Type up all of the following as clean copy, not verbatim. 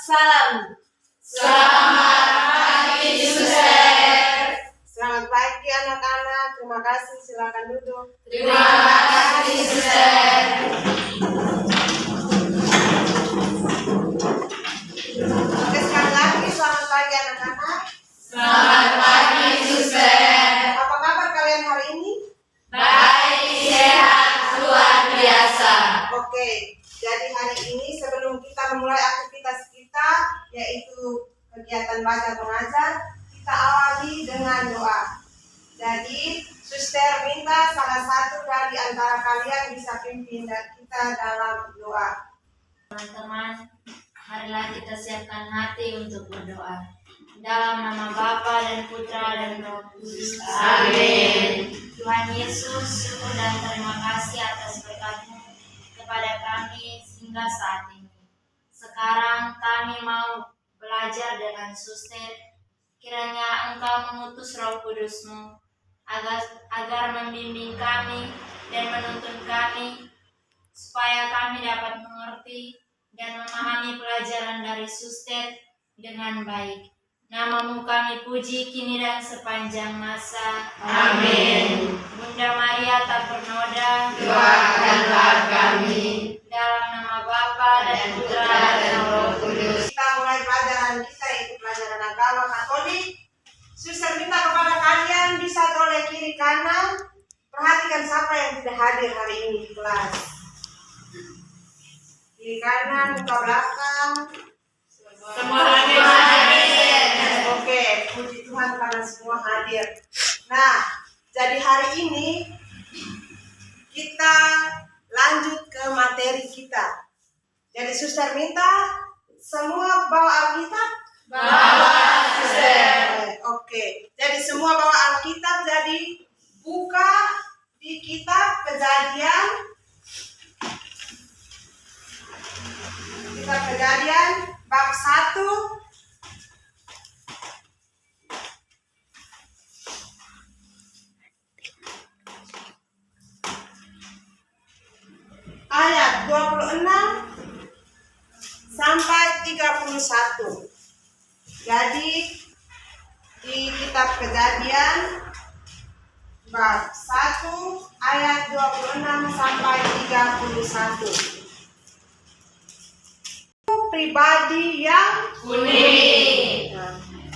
salam. Selamat pagi, Suster. Selamat pagi anak-anak. Terima kasih. Silakan duduk. Terima kasih, Suster. Oke, sekali lagi selamat pagi anak-anak. Selamat pagi, Suster. Apa kabar kalian hari ini? Baik, sehat, luar biasa. Oke, jadi hari ini sebelum kita memulai aktivitas kita, yaitu kegiatan belajar mengajar, kita awali dengan doa. Jadi, Suster minta salah satu dari antara kalian bisa pimpin kita dalam doa. Teman-teman, marilah kita siapkan hati untuk berdoa. Dalam nama Bapa dan Putra dan Roh Kudus. Amin. Tuhan Yesus, syukur dan terima kasih atas berkat-Mu kepada kami sehingga saat ini. Sekarang kami mau belajar dengan Suster. Kiranya Engkau mengutus Roh Kudus-Mu agar membimbing kami dan menuntun kami supaya kami dapat mengerti dan memahami pelajaran dari Suster dengan baik. Nama-Mu kami puji kini dan sepanjang masa. Amin. Bunda Maria tak bernoda, Doakanlah kami. dalam nama Bapa dan Putra dan Roh Kudus. Kita mulai pelajaran kita, yaitu pelajaran agama Katolik. Suster minta kepada kalian bisa toleh kiri kanan. Perhatikan siapa yang tidak hadir hari ini di kelas. Kiri kanan, muka belakang. Semua hadir. Oke, puji Tuhan karena semua hadir. Nah, jadi hari ini kita lanjut ke materi kita. Jadi Suster minta semua bawa Alkitab? Bawa, Suster. Oke, jadi semua bawa Alkitab. Jadi buka di kitab Kejadian. Kitab Kejadian bab 1 ayat 26 sampai 31. Jadi di kitab Kejadian bab 1 ayat 26 sampai 31. Pribadi yang Unik.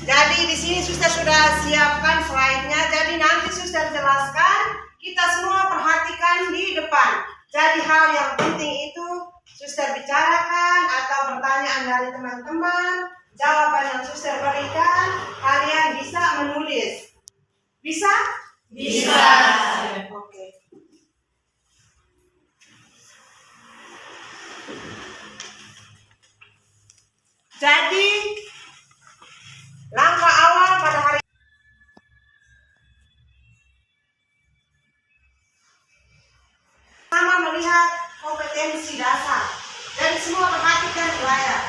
jadi di sini Suster sudah siapkan slide-nya. Jadi nanti Suster jelaskan, kita semua perhatikan di depan. Jadi hal yang penting itu Suster bicarakan atau pertanyaan dari teman-teman, jawaban yang Suster berikan, kalian bisa menulis. Bisa? Bisa. Oke. Jadi langkah awal pada hari pertama melihat kompetensi dasar. Jadi semua perhatikan di layar.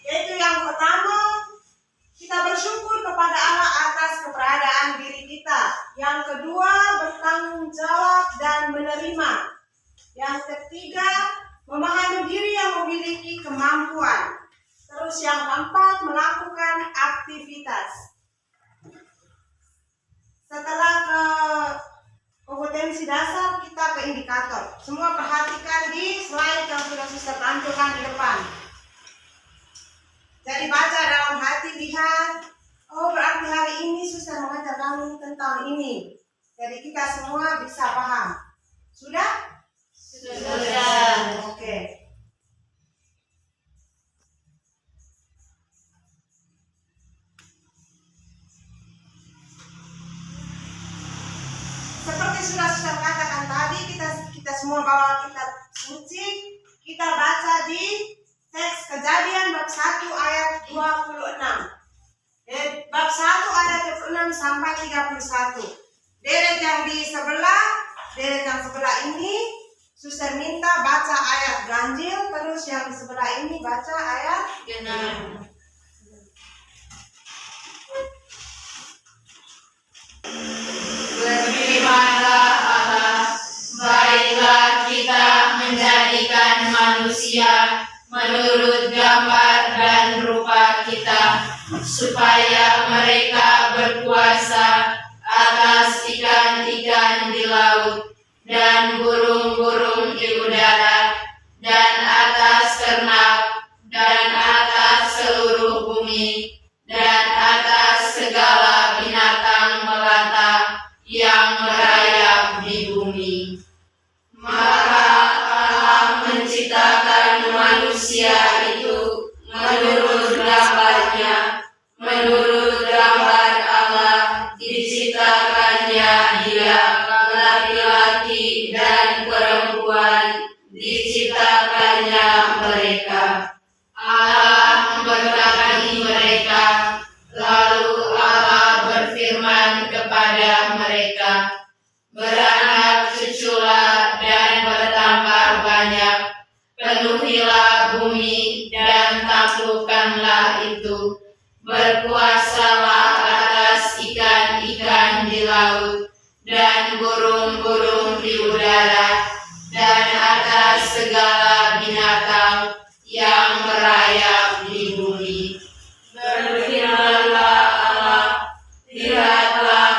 Yaitu yang pertama, kita bersyukur kepada Allah atas keberadaan diri kita. Yang kedua, bertanggung jawab dan menerima. Yang ketiga, memahami diri yang memiliki kemampuan. Terus yang keempat, melakukan aktivitas. Setelah ke kompetensi dasar, kita ke indikator. Semua perhatikan di slide yang sudah Suster tampilkan di depan. Jadi baca dalam hati, lihat. Oh, berarti hari ini Suster mengajar kamu tentang ini. Jadi kita semua bisa paham. Sudah? Sudah. Oke. Seperti sudah Suster katakan tadi, kita semua bawa kitab suci. Kita baca di teks Kejadian bab 1 ayat 26. Bab 1 ayat 26 sampai 31. Deret yang di sebelah, deret yang sebelah ini Suster minta baca ayat ganjil, terus yang di sebelah ini baca ayat Genap. Berfirmanlah Allah, baiklah kita menjadikan manusia menurut gambar dan supaya mereka berkuasa atas ikan-ikan di laut dan burung-burung di udara dan atas ternak dan atas seluruh bumi dan atas segala binatang melata yang merayap di bumi. Maka Allah menciptakan manusia itu menurut gambarnya, menurut gambar Allah diciptakannya dia, laki-laki dan perempuan diciptakannya mereka. Allah memberkati mereka, lalu Allah berfirman kepada mereka, beranak cuculah dan bertambah banyak, penuhilah bumi dan taklukkanlah itu, berkuasalah atas ikan-ikan di laut dan burung-burung di udara dan atas segala binatang yang merayap di bumi. Berfirmanlah Allah, lihatlah,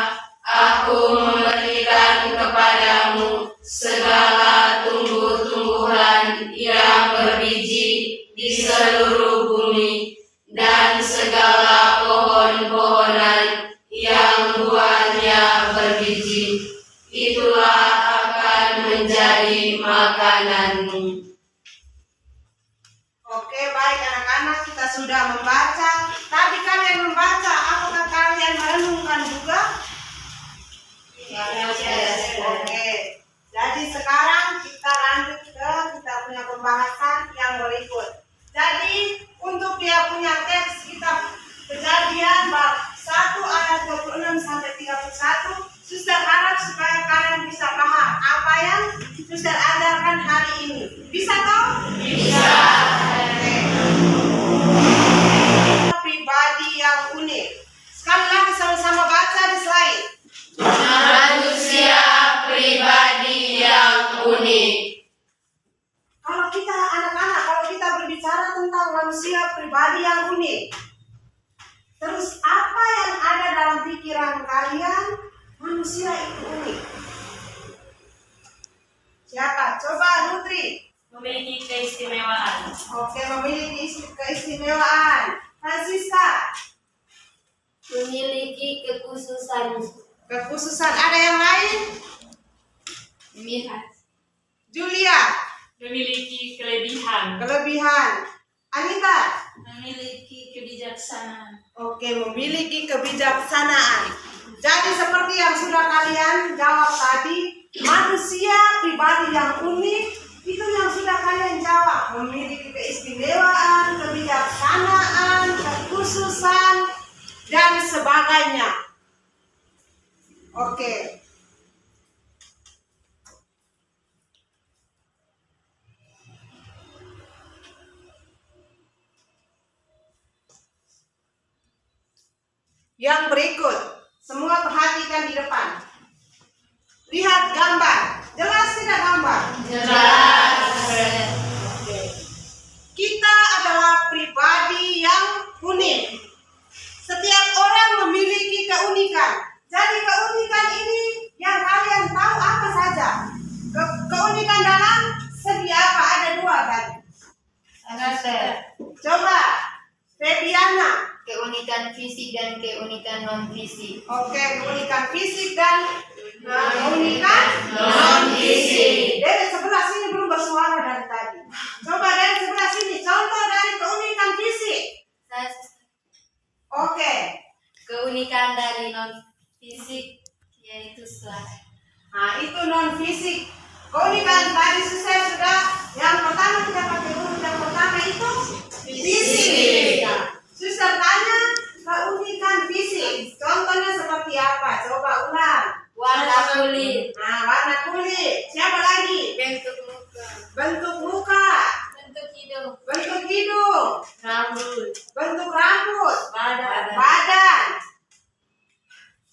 aku memberikan kepadamu segala tumbuh-tumbuhan yang berbiji di seluruh bumi dan segala pohon-pohonan yang buahnya berbiji. Itulah akan menjadi makananmu. Oke, baik anak-anak, kita sudah membaca. Tadi kalian membaca, apakah kalian merenungkan juga? Oke, jadi sekarang kita lanjut ke kita punya pembahasan yang berikut. Jadi untuk dia punya teks kita Kejadian bab 1 ayat 26 sampai 31, Suster harap supaya kalian bisa paham apa yang Suster ajarkan hari ini. Bisa toh? Bisa. Oke. Pribadi yang unik. Sekali lagi sama-sama baca di slide. Manusia pribadi yang unik. Kalau kita anak-anak, kalau kita berbicara tentang manusia pribadi yang unik, terus apa yang ada dalam pikiran kalian manusia itu unik? Siapa? Coba Nutri. Memiliki keistimewaan. Oke, memiliki keistimewaan. Francisca. Memiliki kekhususan. Kekhususan. Ada yang lain? Julia. Memiliki kelebihan. Kelebihan. Anita. Memiliki kebijaksanaan. Oke, memiliki kebijaksanaan. Jadi seperti yang sudah kalian jawab tadi, manusia pribadi yang unik itu yang sudah kalian jawab. Memiliki keistimewaan, kebijaksanaan, kekhususan, dan sebagainya. Oke. Yang berikut, semua perhatikan di depan. Lihat gambar. Jelas tidak gambar? Jelas. Oke. Kita adalah pribadi yang unik. Setiap orang memiliki keunikan. Jadi keunikan ini yang kalian tahu apa saja? Keunikan dalam segi apa? Ada dua kan? Coba, Febiana. Keunikan fisik dan keunikan non-fisik. Oke, keunikan fisik dan keunikan Non-fisik. Dari sebelah sini belum bersuara dari tadi. Coba dari sebelah sini, contoh dari keunikan fisik. Oke. Keunikan dari non-fisik yaitu suara. Nah, itu non fisik. Keunikan tadi sudah yang pertama kita pakai huruf yang pertama itu fisik. Suster tanya keunikan fisik. Contohnya seperti apa? Coba ulang. Warna kulit. Nah, warna kulit. Siapa lagi? Bentuk muka. Bentuk muka. Bentuk hidung. Bentuk hidung. Rambut. Bentuk rambut. Badan. Badan.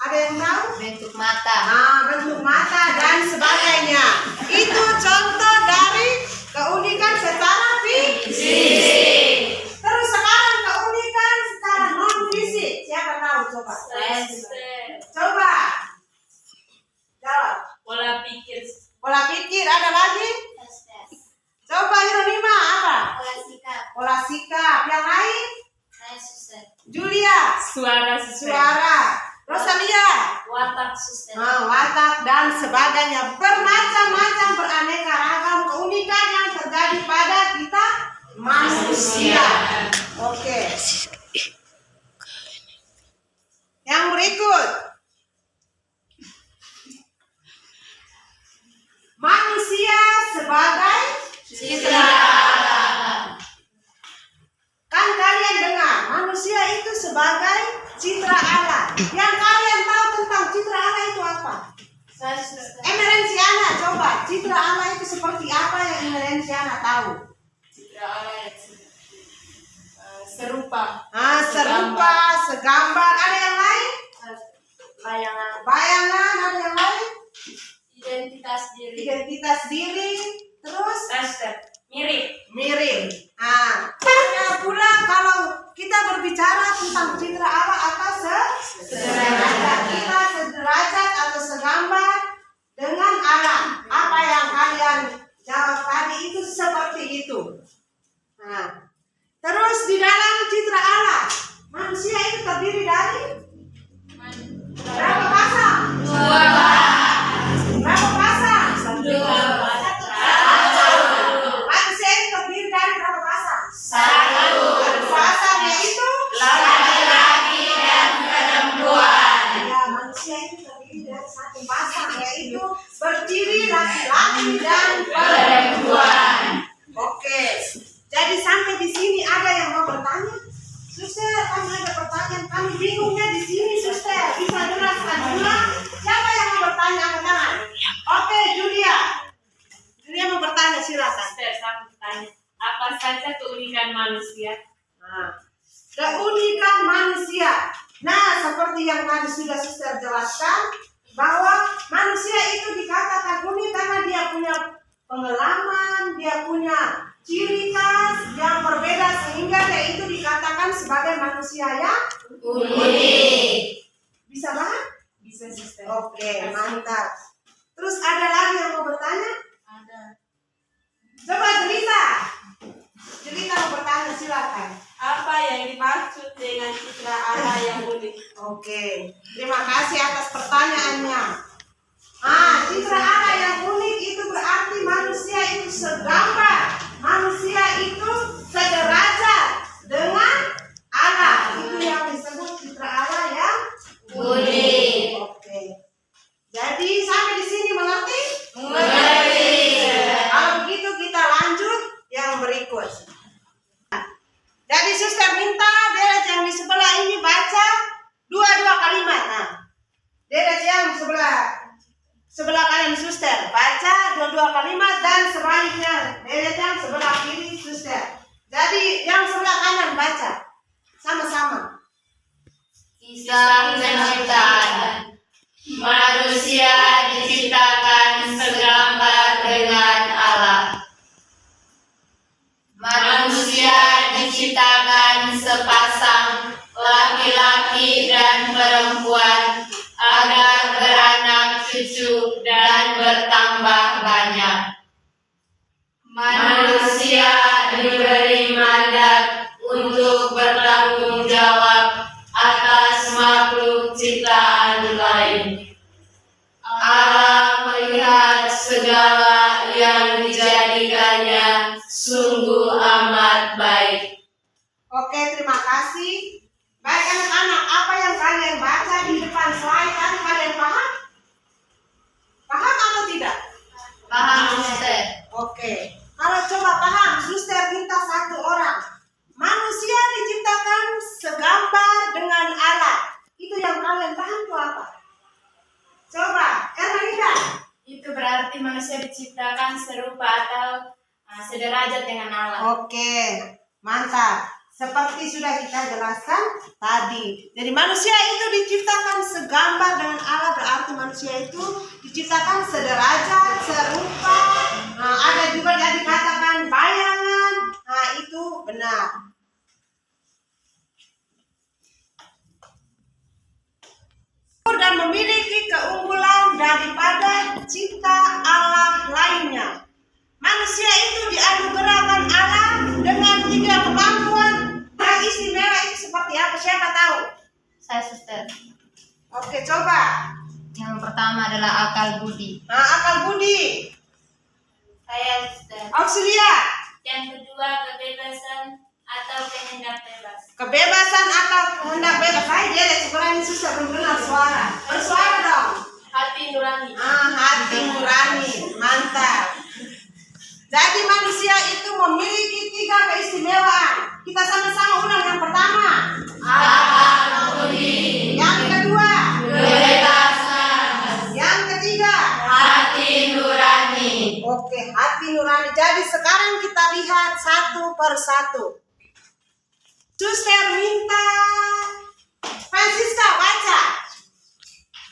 Ada yang tahu? Bentuk mata. Nah, bentuk mata dan sebagainya. Itu contoh dari keunikan secara fisik. Terus sekarang keunikan secara non fisik. ada lagi? Coba Hieronima apa? Pola sikap. Yang lain? Julia. Suara suster. Suara. Rosalia. Watak suster. Watak dan sebagainya. Bermacam-macam, beraneka ragam keunikan yang terjadi pada kita manusia. Oke. Yang berikut. Manusia sebagai Citra Allah. kan kalian dengar, manusia itu sebagai citra Allah. Yang kalian tahu tentang citra Allah itu apa? Emerensiana, coba citra Allah itu seperti apa yang Emerensiana tahu? Citra Allah serupa. Serupa, segambar. Ada yang lain? Bayangan, ada yang lain? Identitas diri. Identitas diri. Terus? Mirip. Ada pula kalau kita berbicara tentang citra Allah atau sederajat. Kita sederajat atau segambar dengan Allah. Apa yang kalian jawab tadi itu seperti itu. Terus di dalam citra Allah, manusia itu terdiri dari berapa pasang? Berapa pasang? Manusia itu terdiri dari berapa pasang? Satu. Pasang yaitu Laki-laki dan perempuan. ya, manusia itu terdiri dari satu pasang yaitu berdiri laki-laki dan Perempuan. Oke. Jadi sampai di sini ada yang mau bertanya? Suster, kami ada pertanyaan. Kami bingungnya di sini, Suster. Bisa jelaskan ulang? Siapa yang mau bertanya? Angkat tangan. Oke, Julia. Julia mau bertanya, silakan. Saya bertanya, apa saja keunikan manusia? Keunikan manusia. Seperti yang tadi sudah Suster jelaskan, bahwa manusia itu dikatakan unik karena dia punya pengalaman, dia punya ciri khas yang berbeda sehingga dia itu dikatakan sebagai manusia yang Unik. bisa banget? Bisa suster. Oke, mantap. Terus ada lagi yang mau bertanya? Ada. Coba Jelita. Jelita mau bertanya, silakan. Apa yang dimaksud dengan citra Allah yang unik? Oke, terima kasih atas pertanyaannya. Citra Allah yang unik itu berarti manusia itu segambar. Manusia itu sederajat dengan Allah. Itu yang disebut citra Allah yang Unik. Oke. Jadi sampai di sini mengerti? Mengerti. Kalau begitu kita lanjut yang berikut. Jadi Suster minta deret yang di sebelah ini baca dua-dua kalimat. Deret yang sebelah kanan Suster baca dua-dua kalimat dan sebaliknya deret yang sebelah kiri Suster. Jadi yang sebelah kanan baca sama-sama. Kisah penciptaan. Manusia diciptakan segambar dengan Allah. Manusia diciptakan sepasang laki-laki dan perempuan agar beranak cucu dan bertambah banyak. Manusia diberi mandat untuk bertanggung jawab atas makhluk ciptaan lain. Allah melihat segala yang dijadikannya sungguh amat baik. Oke, terima kasih. Baik anak-anak, apa yang kalian baca di depan slide tadi kalian paham? Paham atau tidak? Paham, Suster? Oke. Kalau coba paham, Suster minta satu orang. Manusia diciptakan segambar dengan Allah. Itu yang kalian paham itu apa? Coba, Ermanida. Itu berarti manusia diciptakan serupa atau sederajat dengan Allah. Oke, mantap. Seperti sudah kita jelaskan tadi. Jadi manusia itu diciptakan segambar dengan Allah, berarti manusia itu diciptakan sederajat, serupa. Ada juga yang dikatakan bayangan. Itu benar. Dan memiliki keunggulan daripada cipta Allah lainnya. Manusia itu dianugerahkan Allah dengan 3 kemampuan yang istimewa. Itu seperti apa? Siapa tahu? Saya suster. Oke, coba. Yang pertama adalah akal budi. Nah, akal budi. Saya suster. Auxilia. Yang kedua kebebasan atau kehendak bebas. Kebebasan atau kehendak bebas. Hai, dia sebenarnya susah mengenal suara. Bersuara dong. Hati nurani. Hati nurani. Mantap. Jadi manusia itu memiliki 3 keistimewaan. Kita sama-sama ulang. Yang pertama, Akal budi. yang kedua, Kebebasan. yang ketiga, Hati nurani. oke, hati nurani. Jadi sekarang kita lihat satu persatu. Suster minta Francisca baca.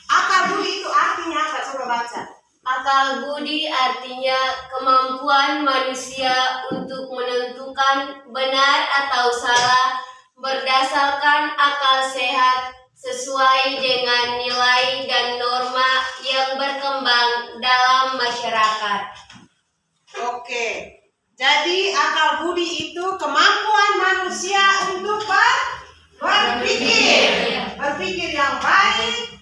Akal budi itu artinya apa? Coba baca. Akal budi artinya kemampuan manusia untuk menentukan benar atau salah berdasarkan akal sehat sesuai dengan nilai dan norma yang berkembang dalam masyarakat. Oke. Jadi akal budi itu kemampuan manusia untuk berpikir. Berpikir yang baik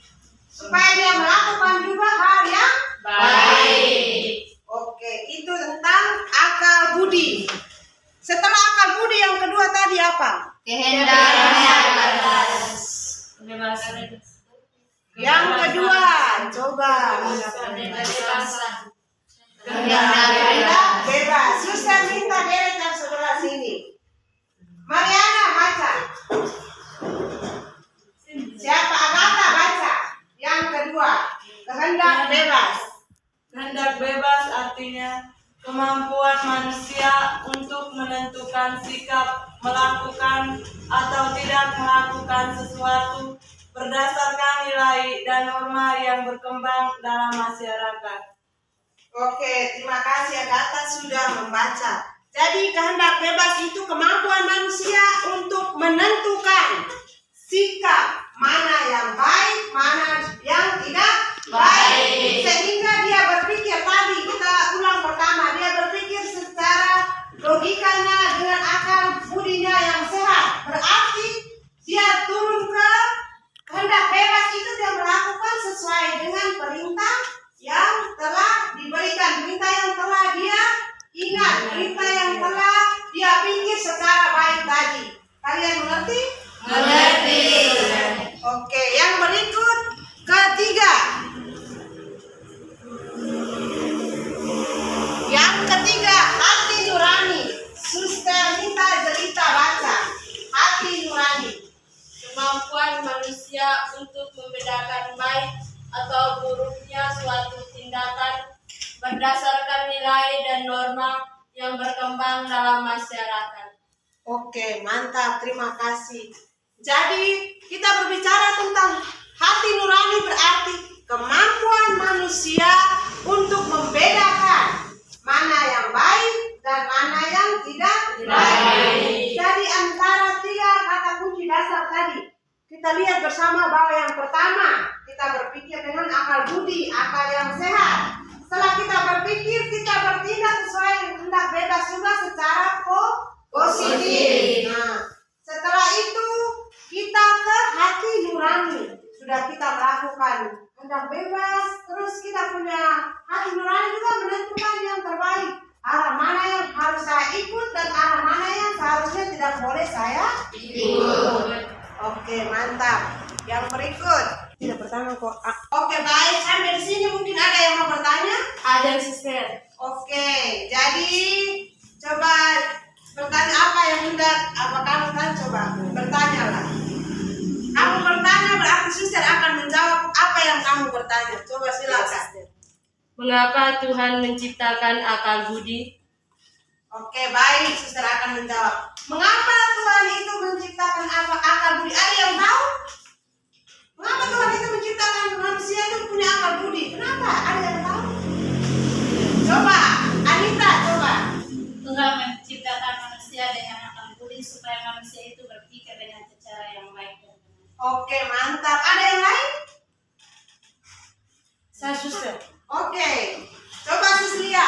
supaya dia melakukan juga hal yang Baik. oke, itu tentang akal budi. Setelah akal budi yang kedua tadi apa? Kehendak bebas. Kebebasan. Yang kedua, coba. Kebebasan. Kehendak bebas. Suster minta deret yang sebelah sini. Mariana baca. Siapa? Agatha baca. Yang kedua, kehendak bebas. Kehendak bebas artinya kemampuan manusia untuk menentukan sikap, melakukan atau tidak melakukan sesuatu berdasarkan nilai dan norma yang berkembang dalam masyarakat. Oke, terima kasih Agatha sudah membaca. Jadi kehendak bebas itu kemampuan manusia untuk menentukan sikap mana yang baik, mana yang tidak baik. Sehingga dia berpikir tadi, kita ulang pertama, dia berpikir secara logikanya dengan akal budinya yang sehat. Berarti dia turun ke kehendak bebas itu dia melakukan sesuai dengan perintah yang telah diberikan, perintah yang telah dia ingat, perintah yang telah dia pikir secara baik tadi. Kalian mengerti? Mengerti. Oke, yang berikut ketiga. Yang ketiga, hati nurani. Suster minta Jelita baca. Hati nurani. Kemampuan manusia untuk membedakan baik atau buruknya suatu tindakan berdasarkan nilai dan norma yang berkembang dalam masyarakat. Oke, mantap. Terima kasih. Jadi, kita berbicara tentang hati nurani berarti kemampuan manusia untuk membedakan mana yang baik dan mana yang tidak baik. Jadi, antara 3 kata kunci dasar tadi, kita lihat bersama bahwa yang pertama, kita berpikir dengan akal budi, akal yang sehat. Setelah kita berpikir, kita bertindak sesuai kehendak bebas juga secara positif. Nah, setelah itu kita ke hati nurani. Sudah kita melakukan kehendak bebas, terus kita punya hati nurani juga menentukan yang terbaik. Arah mana yang harus saya ikut dan arah mana yang seharusnya tidak boleh saya ikut. Oke, mantap. Yang berikut. Tidak pertama kok. Oke, baik. Sampai di sini mungkin ada yang mau bertanya? Ada suster. Oke, jadi coba bertanya apa yang hendak apa kamu kan coba bertanyalah. Kamu bertanya berarti suster akan menjawab apa yang kamu bertanya. Coba silakan. Mengapa Tuhan menciptakan akal budi? Oke, baik, suster akan menjawab. Mengapa Tuhan itu menciptakan apa akal budi? Ada yang tahu? Mengapa Tuhan itu menciptakan manusia itu punya akal budi? Kenapa? Ada yang tahu? Coba, Anita, coba. Tuhan menciptakan manusia dengan akal budi supaya manusia itu berpikir dengan cara yang baik dan benar. Oke, mantap. Ada yang lain? Saya suster. Oke. Coba Sis Lia.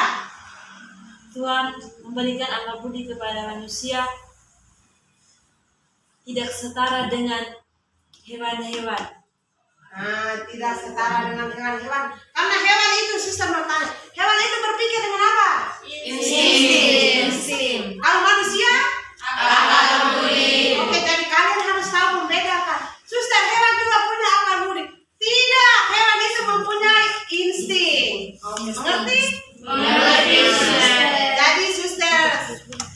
Tuhan memberikan akal budi kepada manusia tidak setara dengan hewan-hewan. Nah, tidak setara dengan hewan-hewan. Karena hewan itu sistem bertanya. Hewan itu berpikir dengan apa? Insting. Kalau manusia? Akal budi. Oke, jadi kalian harus tahu membedakan. Suster, hewan juga punya akal budi. Tidak, hewan itu mempunyai insting. Oke, mengerti? Mengerti, Suster. Jadi suster,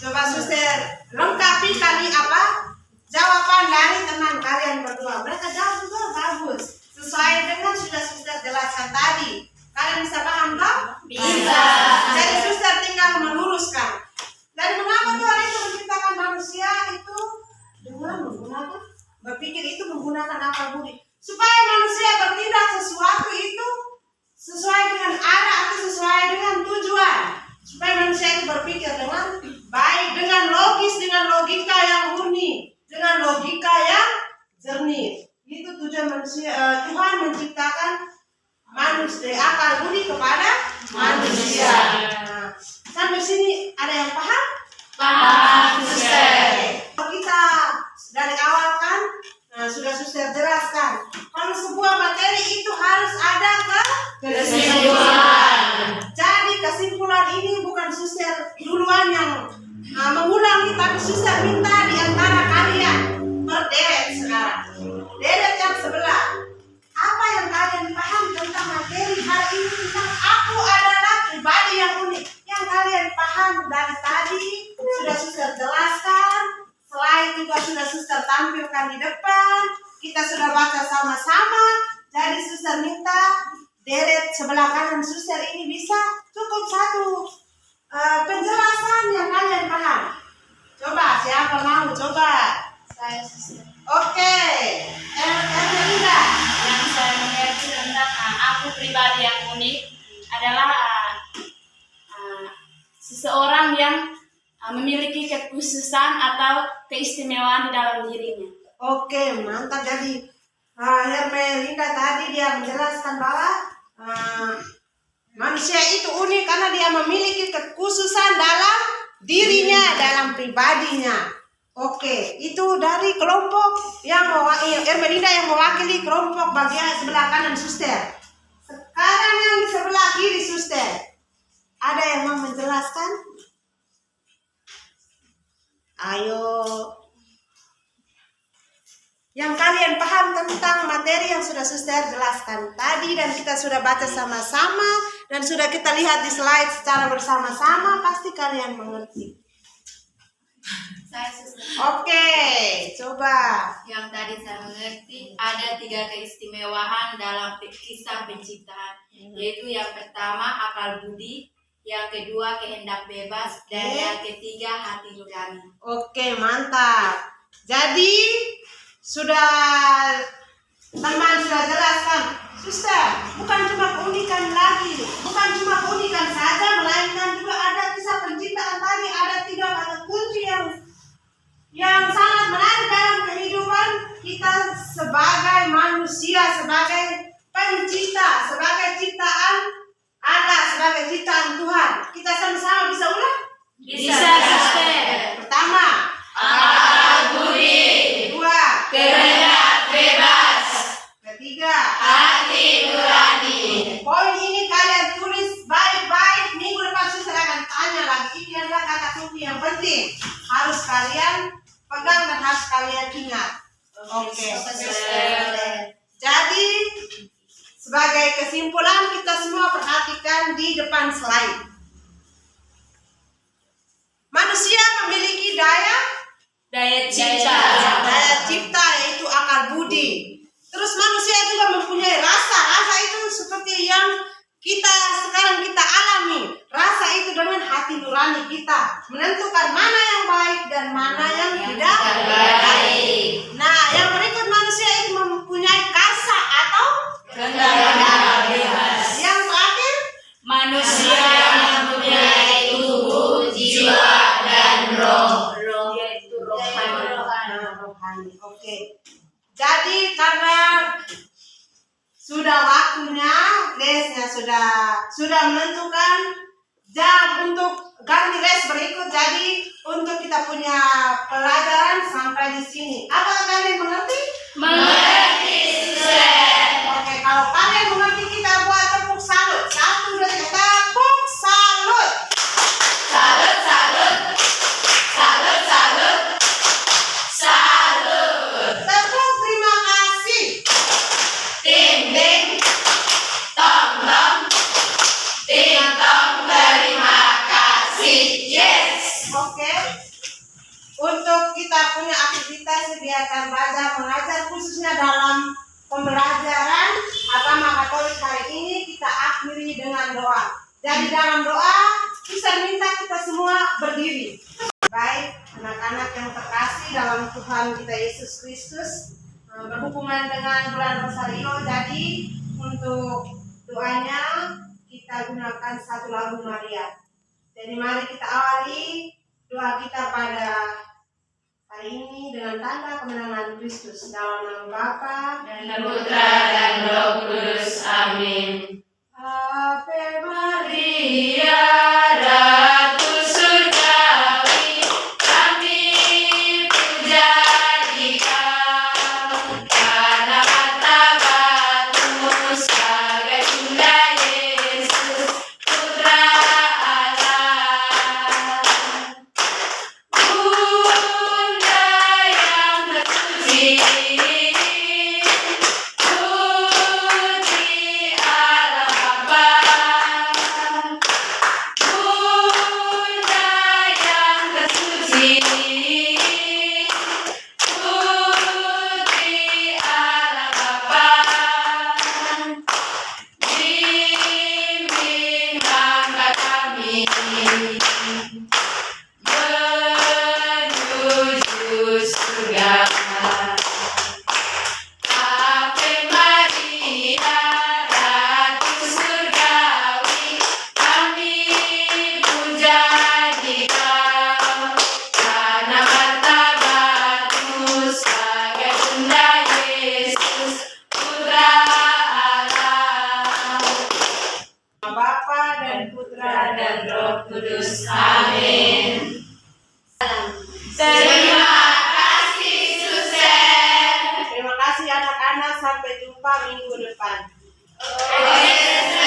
coba suster lengkapi tadi apa? Jawaban dari teman kalian berdua. Mereka jawab juga bagus. Sesuai dengan sudah suster jelaskan tadi. Kalian bisa paham toh? Bisa. Jadi suster tinggal meluruskan. Jadi mengapa Tuhan itu menciptakan manusia itu dengan menggunakan berpikir itu menggunakan akal budi supaya manusia bertindak sesuatu itu sesuai dengan arah atau sesuai dengan tujuan, supaya manusia itu berpikir dengan baik, dengan logis, dengan logika yang murni, dengan logika yang jernih. Itu tujuan manusia. Tuhan menciptakan manusia, akal budi kepada manusia. Nah, sampai sini ada yang paham? Paham, Suster. Kalau kita dari awal kan sudah suster jelaskan kalau sebuah materi itu harus ada kesimpulan. Jadi kesimpulan ini bukan suster duluan yang mengulangi, tapi suster minta di antara kalian berderet sekarang. Deret yang sebelah. Apa yang kalian paham tentang materi hari ini tentang aku adalah pribadi yang unik. Yang kalian paham dari tadi sudah suster jelaskan. Slide juga sudah suster tampilkan di depan. Kita sudah baca sama-sama. Jadi suster minta deret sebelah kanan suster ini bisa cukup satu penjelasan yang kalian paham. Coba siapa mau coba? Saya, Suster. Oke. Elvira. Yang saya mengerti tentang aku pribadi yang unik adalah seseorang yang memiliki kekhususan atau keistimewaan di dalam dirinya. Oke, mantap. Jadi Hermelinda tadi dia menjelaskan bahwa manusia itu unik karena dia memiliki kekhususan dalam dirinya, dalam pribadinya. Oke, itu dari kelompok yang Hermelinda yang mewakili kelompok bagian sebelah kanan suster. Sekarang yang di sebelah kiri suster, ada yang mau menjelaskan? Ayo. Yang kalian paham tentang materi yang sudah suster jelaskan tadi dan kita sudah baca sama-sama dan sudah kita lihat di slide secara bersama-sama, pasti kalian mengerti. Saya, Suster. Oke, coba. Yang tadi saya mengerti ada 3 keistimewaan dalam kisah penciptaan, yaitu yang pertama akal budi, yang kedua kehendak bebas, dan yang ketiga hati nurani. Oke, mantap. Jadi teman sudah jelaskan, suster, bukan cuma keunikan lagi, bukan cuma keunikan saja, melainkan juga ada kisah penciptaan tadi, ada 3 kata kunci yang sangat menarik dalam kehidupan kita sebagai manusia, sebagai pencipta, sebagai ciptaan Allah, sebagai ciptaan Tuhan. Kita sama-sama bisa ulang? Bisa, Suster. Pertama, Akal budi. kedua, Kehendak bebas. ketiga, Hati nurani. poin ini kalian tulis baik-baik. Minggu depan suster akan tanya lagi. Ini adalah kata kunci yang penting. Harus kalian pegang dan harus kalian ingat. Oke. Jadi sebagai kesimpulan kita semua perhatikan di depan slide. Manusia memiliki daya cipta. Daya cipta yaitu akal budi. Terus manusia juga mempunyai rasa. Rasa itu seperti yang sekarang kita alami. Rasa itu dengan hati nurani kita menentukan mana yang baik dan mana yang tidak baik. Nah, yang berikut manusia itu mempunyai kasa atau Kehendak bebas. yang terakhir Manusia mempunyai tubuh, jiwa, dan roh. Yaitu rohani. rohani. Oke. Jadi karena sudah waktunya lesnya sudah menentukan jam untuk ganti les berikut. Jadi untuk kita punya pelajaran sampai di sini. Apakah kalian mengerti? Mengerti, Suster. Oke, kalau kalian mengerti kita buat tepuk salut. 1, 2, 3, tepuk salut. Salut, salut. Salut, salut. Salut. Tepuk terima kasih. Ding, ding. Tong, tong. Ding, tong. Terima kasih. Yes. Oke. Untuk kita punya aktivitas kegiatan belajar mengajar khususnya dalam pembelajaran agama Katolik hari ini kita akhiri dengan doa. Jadi dalam doa bisa minta kita semua berdiri. Baik, anak-anak yang terkasih dalam Tuhan kita Yesus Kristus, berhubungan dengan bulan Rosario. Jadi untuk doanya kita gunakan satu lagu Maria. Jadi mari kita awali doa kita pada hari ini dengan tanda kemenangan Kristus dalam nama Bapa Dan Putra dan Roh Kudus. Amin. Ave Maria. Maria, Ratu Surgawi, kami puja Dikau, karena martabatmu sebagai Bunda Yesus, Putra Allah. Bunda yang tersuci, Putri Allah Bapa. Bunda yang tersuci, Putri Allah Bapa. Bimbing langkah kami menuju surga. Ave Maria, Ratu Surgawi, kami puja Dikau, karena martabatmu sebagai Bunda Yesus, Putra Allah. Bapa dan Putra dan Roh Kudus. Amin. Terima kasih, Suster. Terima kasih anak-anak, sampai jumpa minggu depan. Yesus